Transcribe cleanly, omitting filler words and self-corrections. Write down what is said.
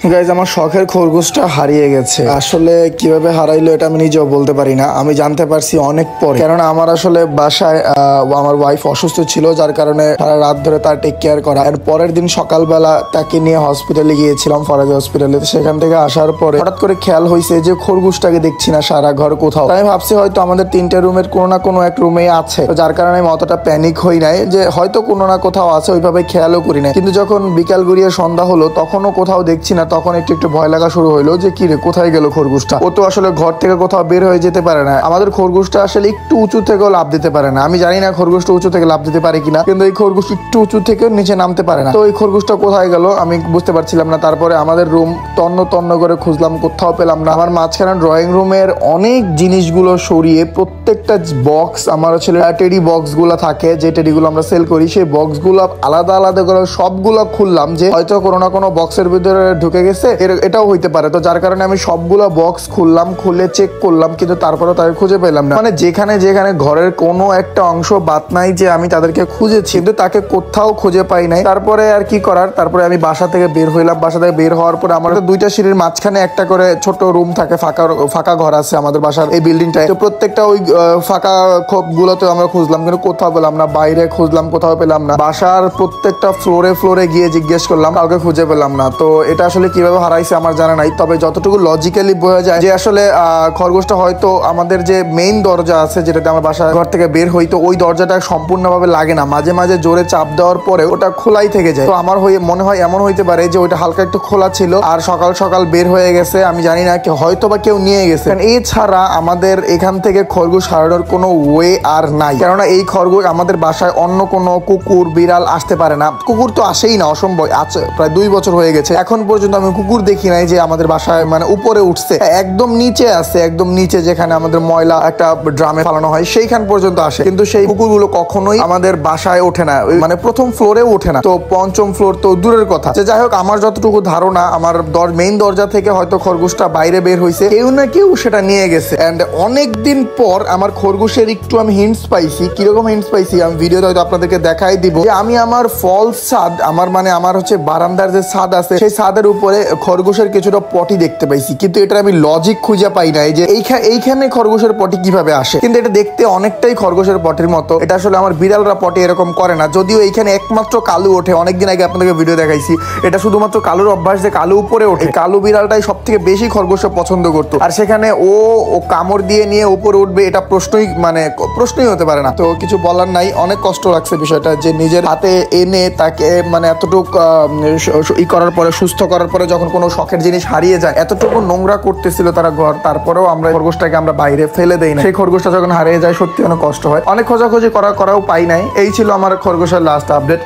Guys আমার শখের খরগোশটা হারিয়ে গেছে। আসলে কিভাবে হারাইলো এটা আমি নিজেও বলতে পারি না। আমি জানতে পারছি অনেক পরে, কেননা আমার আসলে বাসায় আমার ওয়াইফ অসুস্থ ছিল, যার কারণে সারা রাত ধরে তার টেক কেয়ার করা। এর পরের দিন সকালবেলা তাকে নিয়ে হসপিটালে গিয়েছিলাম, ফরাজি হসপিটালে। সেখান থেকে আসার পরে হঠাৎ করে খেয়াল হয়েছে যে খরগোশটাকে দেখছি না সারা ঘর কোথাও। আমি ভাবছি হয়তো আমাদের 3টে রুমের কোনো না কোনো এক রুমে আছে, যার কারণে আমি অতটা প্যানিক হই নাই, যে হয়তো কোনো না কোথাও আছে, ওইভাবে খেয়ালও করি না। কিন্তু যখন বিকাল গড়িয়ে সন্ধ্যা হলো তখনও কোথাও দেখছি না, তখন একটু একটু ভয় লাগা শুরু হলো যে কি রে, কোথায় গেল খরগোশটা। ও তো আসলে ঘর থেকে কোথাও বের হয়ে যেতে পারে না। আমাদের খরগোশটা আসলে একটু উঁচু থেকেও লাভ দিতে পারে না। আমি জানি না খরগোশটা উঁচু থেকে লাভ দিতে পারে কিনা, কিন্তু এই খরগোশ একটু উঁচু থেকে নিচে নামতে পারে না। তো এই খরগোশটা কোথায় গেল আমি বুঝতে পারছিলাম না। তারপরে আমাদের রুম তন্ন তন্ন করে খুঁজলাম, কোথাও পেলাম না। আমার মাঝখানে ড্রয়িং রুমের অনেক জিনিসগুলো সরিয়ে প্রত্যেকটা বক্স, আমার ছেলে টেডি বক্স গুলো থাকে, যে টেডি গুলো আমরা সেল করি, সেই বক্স গুলো আলাদা আলাদা করে সবগুলো খুললাম, যে হয়তো কোনো না কোনো বক্সের ভিতরে ঢুকে গেছে, এটাও হইতে পারে। তো যার কারণে আমি সবগুলো বক্স খুললাম, খুলে চেক করলাম, কিন্তু তারপরে তাকে খুঁজে পেলাম না। মানে যেখানে যেখানে ঘরের কোনো একটা অংশ বাদ নাই যে আমি তাদেরকে খুঁজেছি, কিন্তু তাকে কোথাও খুঁজে পাই নাই। তারপরে আর কি করার, তারপরে আমি বাসা থেকে বের হইলাম। বাসা থেকে বের হওয়ার পরে আমার 2টা সিঁড়ির মাঝখানে একটা করে ছোট রুম থাকে, ফাঁকা ঘর আছে আমাদের বাসার এই বিল্ডিংটায়। তো প্রত্যেকটা ওই ফাঁকা খোপ গুলোতে আমরা খুঁজলাম, কিন্তু কোথাও পেলাম না। বাইরে খুঁজলাম, কোথাও পেলাম না। বাসার প্রত্যেকটা ফ্লোরে গিয়ে জিজ্ঞেস করলাম, কাউকে খুঁজে পেলাম না। তো এটা আসলে কিভাবে হারাইছে আমার জানা নাই, তবে যতটুকু লজিক্যালি বোঝা যায় যে আসলে খরগোশটা হয়তো আমাদের যে মেইন দরজা আছে, যেটাতে আমার বাসা ঘর থেকে বের হইতো, ওই দরজাটা সম্পূর্ণভাবে লাগে না, মাঝে মাঝে জোরে চাপ দেওয়ার পরে ওটা খোলাই থেকে যায়। তো আমার মনে হয় এমন হইতে পারে যে ওইটা হালকা একটু খোলা ছিল আর সকাল সকাল বের হয়ে গেছে। আমি জানি না, হয়তো বা কেউ নিয়ে গেছে। এছাড়া আমাদের এখান থেকে খরগোশ হারানোর কোনো ওয়ে আর নাই, কেননা এই খরগোশ আমাদের বাসায় অন্য কোনো কুকুর বিড়াল আসতে পারে না। কুকুর তো আসেই না, অসম্ভব। আছে প্রায় 2 বছর হয়ে গেছে, এখন পর্যন্ত আমি কুকুর দেখি নাই যে আমাদের বাসায় মানে উপরে উঠছে। একদম নিচে আছে, একদম নিচে যেখানে আমাদের ময়লা একটা ড্রামে ফালানো হয় সেইখান পর্যন্ত আসে, কিন্তু সেই কুকুরগুলো কখনোই আমাদের বাসায় ওঠে না, মানে প্রথম ফ্লোরেও ওঠে না। তো 5ম ফ্লোর তো দূরের কথা। যাই হোক, আমার যতটুকু ধারণা, আমার মেইন দরজা থেকে হয়তো খরগোশটা বাইরে বের হয়েছে, কেউ না কেউ সেটা নিয়ে গেছে। এন্ড অনেকদিন পর আমার খরগোশের একটু আমি হিন্টস পাইছি। কিরকম হিন্টস পাইছি আমি ভিডিওতে হয়তো আপনাদেরকে দেখাই দিব। আমি আমার ফলস ছাদ, আমার হচ্ছে বারান্দার যে ছাদ আছে, সেই ছাদের উপরে খরগোশের কিছুটা পটি দেখতে পাইছি, কিন্তু এটা আমি লজিক খুঁজে পাই নাই যে এইখানে খরগোশের পটি কিভাবে আসে। কিন্তু এটা দেখতে অনেকটাই খরগোশের পটির মতো। এটা আসলে আমার বিড়ালরা পটি এরকম করে না, যদিও এইখানে একমাত্র কালু ওঠে। অনেকদিন আগে আপনাদেরকে ভিডিও দেখাইছি, এটা শুধুমাত্র কালুর অভ্যাস যে কালু উপরে ওঠে। কালু বিড়ালটাই সব থেকে বেশি খরগোশ পছন্দ করতো, আর সেখানে ও কামড় দিয়ে নিয়ে উপরে উঠবে, এটা প্রশ্নই হতে পারে না। তো কিছু বলার নাই, অনেক কষ্ট লাগছে বিষয়টা, যে নিজের হাতে এনে তাকে মানে এতটুকু করার পরে, সুস্থ করার পরে, যখন কোনো শখের জিনিস হারিয়ে যায়, এতটুকু নোংরা করতেছিল তারা ঘর, তারপরেও আমরা খরগোশটাকে আমরা বাইরে ফেলে দেই না। সেই খরগোশটা যখন হারিয়ে যায় সত্যি অনেক কষ্ট হয়। অনেক খোঁজাখুঁজি করাও পাই নাই। এই ছিল আমার খরগোশের লাস্ট আপডেট।